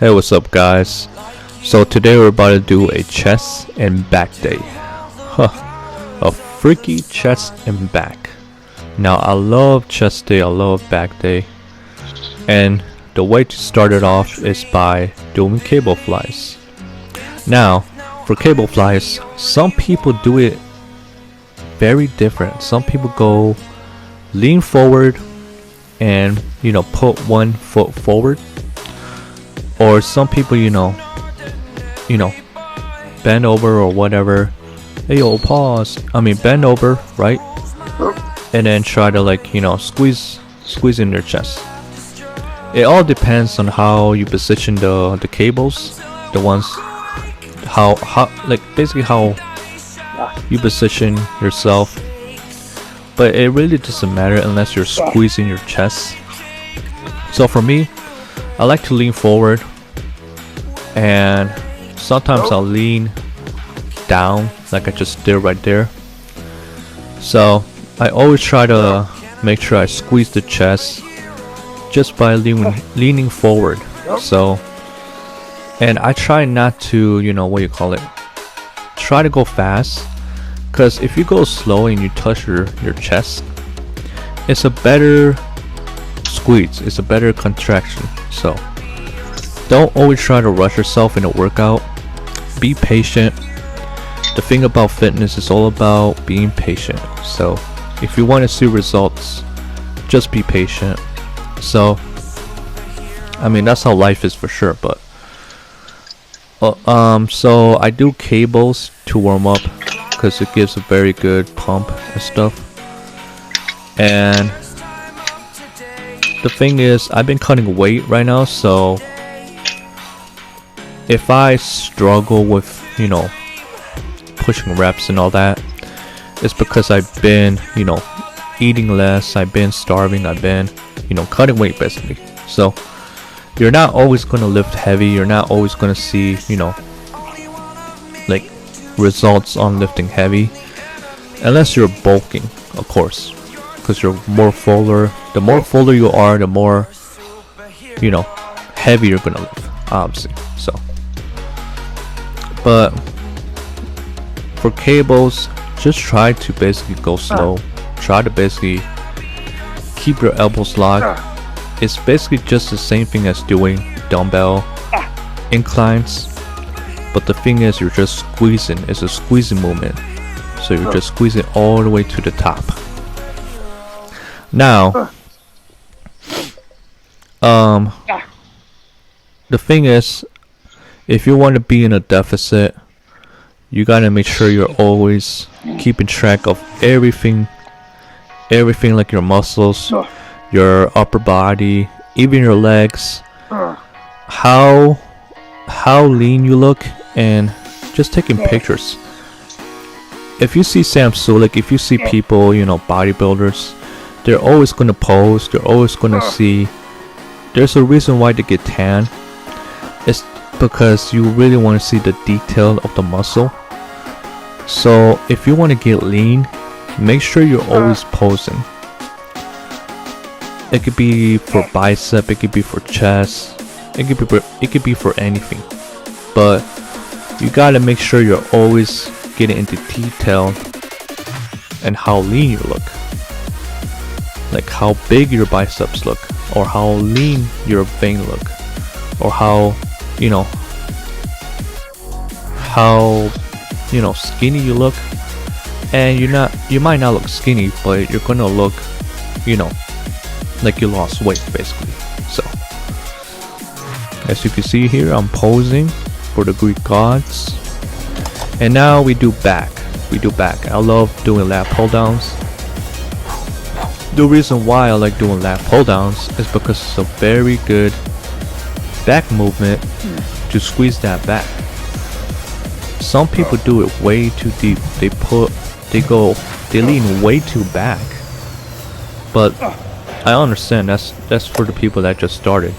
Hey, what's up, guys? So today we're about to do a chest and back day. A freaky chest and back. Now I love chest day, I love back day. And the way to start it off is by doing cable flies. Now, for cable flies, some people do it very different. Some people go lean forward and put one foot forward. Or some people, bend over or whatever. Hey, yo, pause. Bend over, right? And then try to squeeze in their chest. It all depends on how you position the cables, the ones, basically how you position yourself. But it really doesn't matter unless you're squeezing your chest. So for me, I like to lean forward, and sometimes I'll lean down like I just did right there. So I always try to make sure I squeeze the chest just by leaning forward. So, and I try not to, try to go fast, because if you go slow and you touch your chest, it's a better squeeze, it's a better contraction. So don't always try to rush yourself in a workout. Be patient. The thing about fitness is all about being patient. So if you want to see results, just be patient. So that's how life is for sure. But so I do cables to warm up because it gives a very good pump and stuff. And the thing is, I've been cutting weight right now, so if I struggle with, pushing reps and all that, it's because I've been, eating less, I've been starving, I've been, cutting weight basically. So you're not always going to lift heavy, you're not always going to see, results on lifting heavy, unless you're bulking, of course. Because you're more fuller. The more fuller you are, the more heavy you're gonna lift, obviously. So, but for cables, just try to basically go slow. Try to basically keep your elbows locked. It's basically just the same thing as doing dumbbell inclines, but the thing is, you're just squeezing. It's a squeezing movement, so you're just squeezing all the way to the top. Now, the thing is, if you want to be in a deficit, you gotta make sure you're always keeping track of everything like your muscles, your upper body, even your legs, how lean you look, and just taking pictures. If you see if you see people, bodybuilders, they're always going to pose, they're always going to see. There's a reason why they get tan. It's because you really want to see the detail of the muscle. So if you want to get lean, make sure you're always posing. It could be for bicep, it could be for chest, it could be for anything. But you gotta make sure you're always getting into detail and how lean you look. Like how big your biceps look, or how lean your vein look, or how skinny you look. And you might not look skinny, but you're gonna look like you lost weight basically. So as you can see here, I'm posing for the Greek gods. And now we do back. I love doing lat pull downs. The reason why I like doing lat pull downs is because it's a very good back movement to squeeze that back. Some people do it way too deep. They lean way too back. But I understand that's for the people that just started.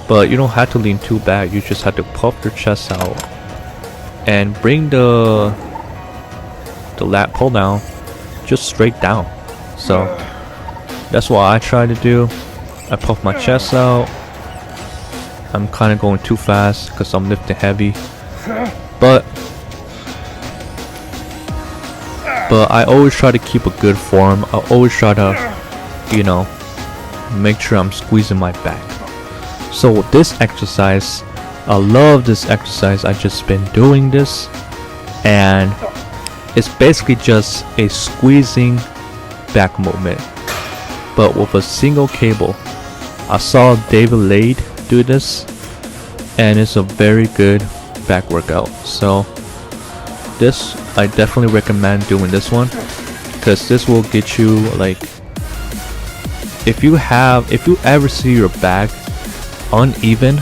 But you don't have to lean too back. You just have to puff your chest out and bring the lat pull down just straight down. So that's what I try to do. I puff my chest out, I'm kind of going too fast because I'm lifting heavy, but I always try to keep a good form. I always try to, you know, make sure I'm squeezing my back. So with this exercise, I love this exercise. I just been doing this, and it's basically just a squeezing back movement, but with a single cable. I saw David Lade do this, and it's a very good back workout. So this, I definitely recommend doing this one, because this will get you, like, if you ever see your back uneven,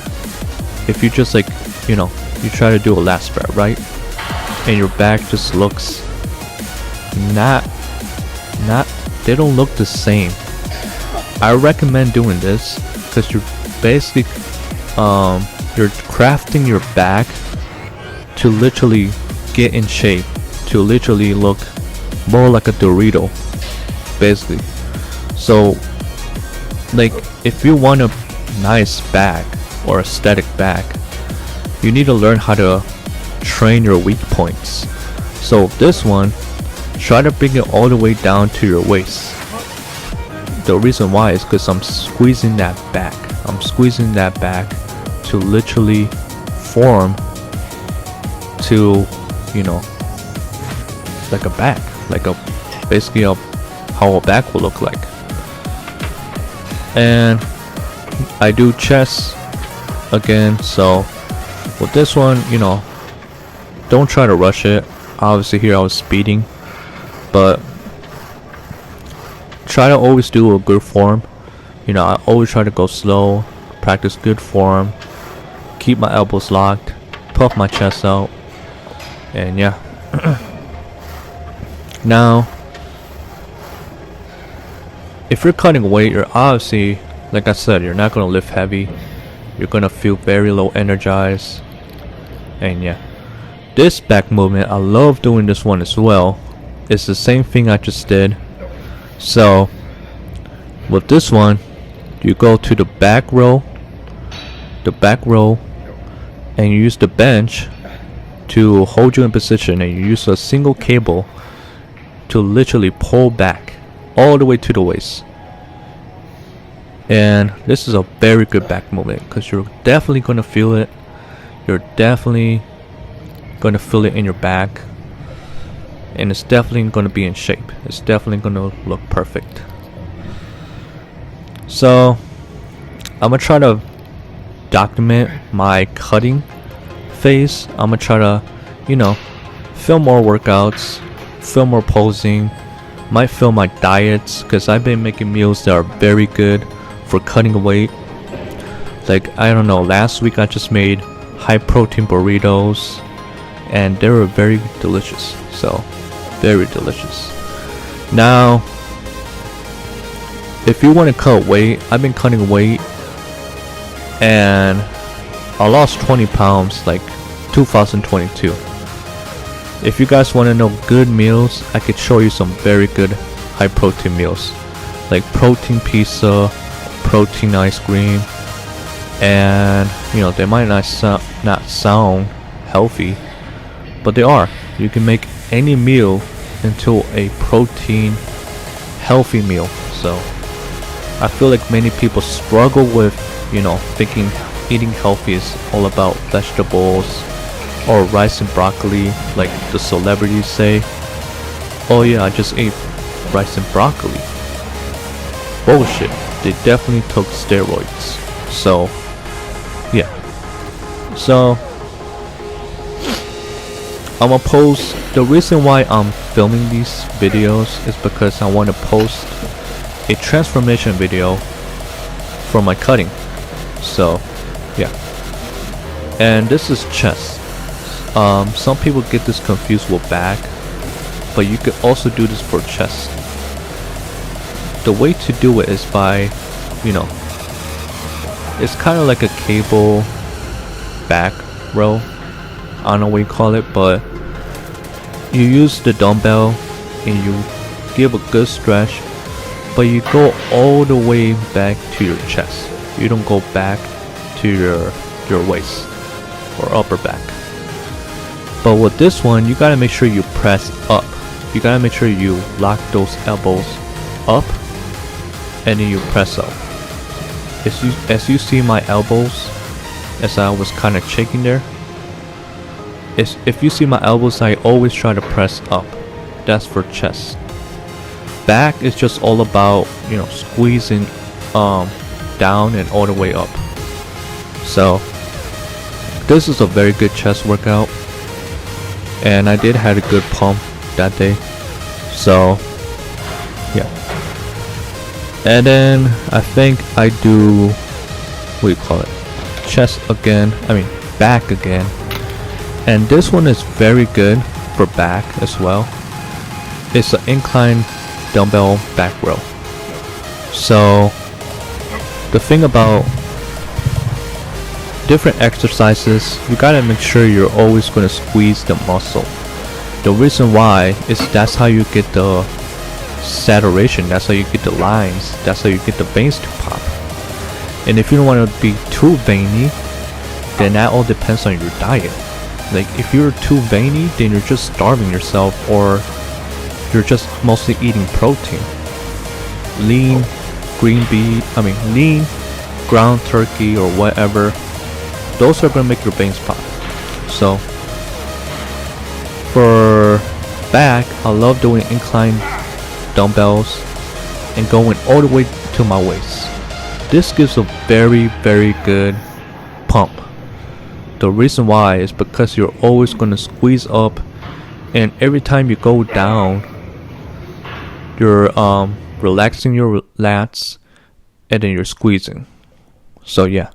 if you just, like, you know, you try to do a lat spread, right, and your back just looks they don't look the same. I recommend doing this because you're basically you're crafting your back to literally get in shape, to literally look more like a Dorito, basically. So, like, if you want a nice back or aesthetic back, you need to learn how to train your weak points. So this one, try to bring it all the way down to your waist. The reason why is because I'm squeezing that back. I'm squeezing that back to literally form to, you know, like a back, like a basically how a back will look like. And I do chest again. So with this one, you know, don't try to rush it. Obviously here I was speeding, but try to always do a good form. You know, I always try to go slow, practice good form, keep my elbows locked, puff my chest out, and yeah. Now, if you're cutting weight, you're obviously, like I said, you're not going to lift heavy. You're going to feel very low energized, and yeah. This back movement, I love doing this one as well. It's the same thing I just did. So with this one, you go to the back row, and you use the bench to hold you in position, and you use a single cable to literally pull back all the way to the waist. And this is a very good back movement because you're definitely going to feel it. You're definitely going to feel it in your back, and it's definitely going to be in shape. It's definitely going to look perfect. So I'm going to try to document my cutting phase. I'm going to try to, you know, film more workouts, film more posing, might film my diets, because I've been making meals that are very good for cutting weight. Like, I don't know, last week I just made high protein burritos, and they were very delicious. So very delicious. Now, if you want to cut weight, I've been cutting weight, and I lost 20 pounds like 2022. If you guys want to know good meals, I could show you some very good high protein meals, like protein pizza, protein ice cream, and you know, they might not sound healthy, but they are. You can make any meal into a protein healthy meal. So I feel like many people struggle with, you know, thinking eating healthy is all about vegetables or rice and broccoli, like the celebrities say. Oh yeah, I just ate rice and broccoli. Bullshit. They definitely took steroids. So yeah. So I'm gonna post. The reason why I'm filming these videos is because I want to post a transformation video for my cutting. So yeah. And this is chest. Some people get this confused with back, but you could also do this for chest. The way to do it is by, you know, it's kind of like a cable back row. I don't know what you call it, but you use the dumbbell and you give a good stretch, but you go all the way back to your chest. You don't go back to your waist or upper back. But with this one, you gotta make sure you press up. You gotta make sure you lock those elbows up and then you press up. As you see my elbows, as I was kind of shaking there, if you see my elbows, I always try to press up. That's for chest. Back is just all about, you know, squeezing down and all the way up. So this is a very good chest workout, and I did have a good pump that day. So yeah. And then I think I do, what do you call it, chest again, I mean back again. And this one is very good for back as well. It's an incline dumbbell back row. So the thing about different exercises, you gotta make sure you're always gonna squeeze the muscle. The reason why is that's how you get the saturation, that's how you get the lines, that's how you get the veins to pop. And if you don't want to be too veiny, then that all depends on your diet. Like if you're too veiny, then you're just starving yourself, or you're just mostly eating protein. Lean lean ground turkey or whatever, those are gonna make your veins pop. So for back, I love doing incline dumbbells and going all the way to my waist. This gives a very, very good pump. The reason why is because you're always going to squeeze up, and every time you go down, you're relaxing your lats and then you're squeezing. So yeah.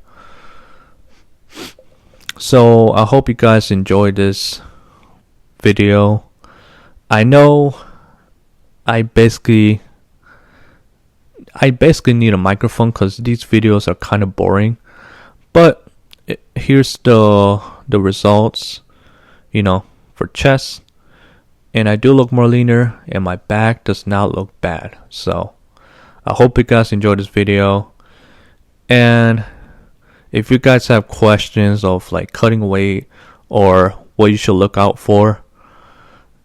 So I hope you guys enjoyed this video. I know I basically need a microphone because these videos are kind of boring, but here's the results, you know, for chest, and I do look more leaner and my back does not look bad. So I hope you guys enjoyed this video, and if you guys have questions of like cutting weight or what you should look out for,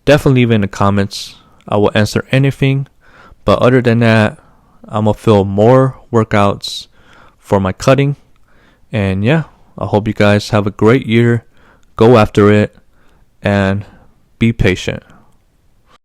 definitely leave it in the comments. I will answer anything, but other than that, I'm gonna film more workouts for my cutting. And yeah, I hope you guys have a great year, go after it, and be patient.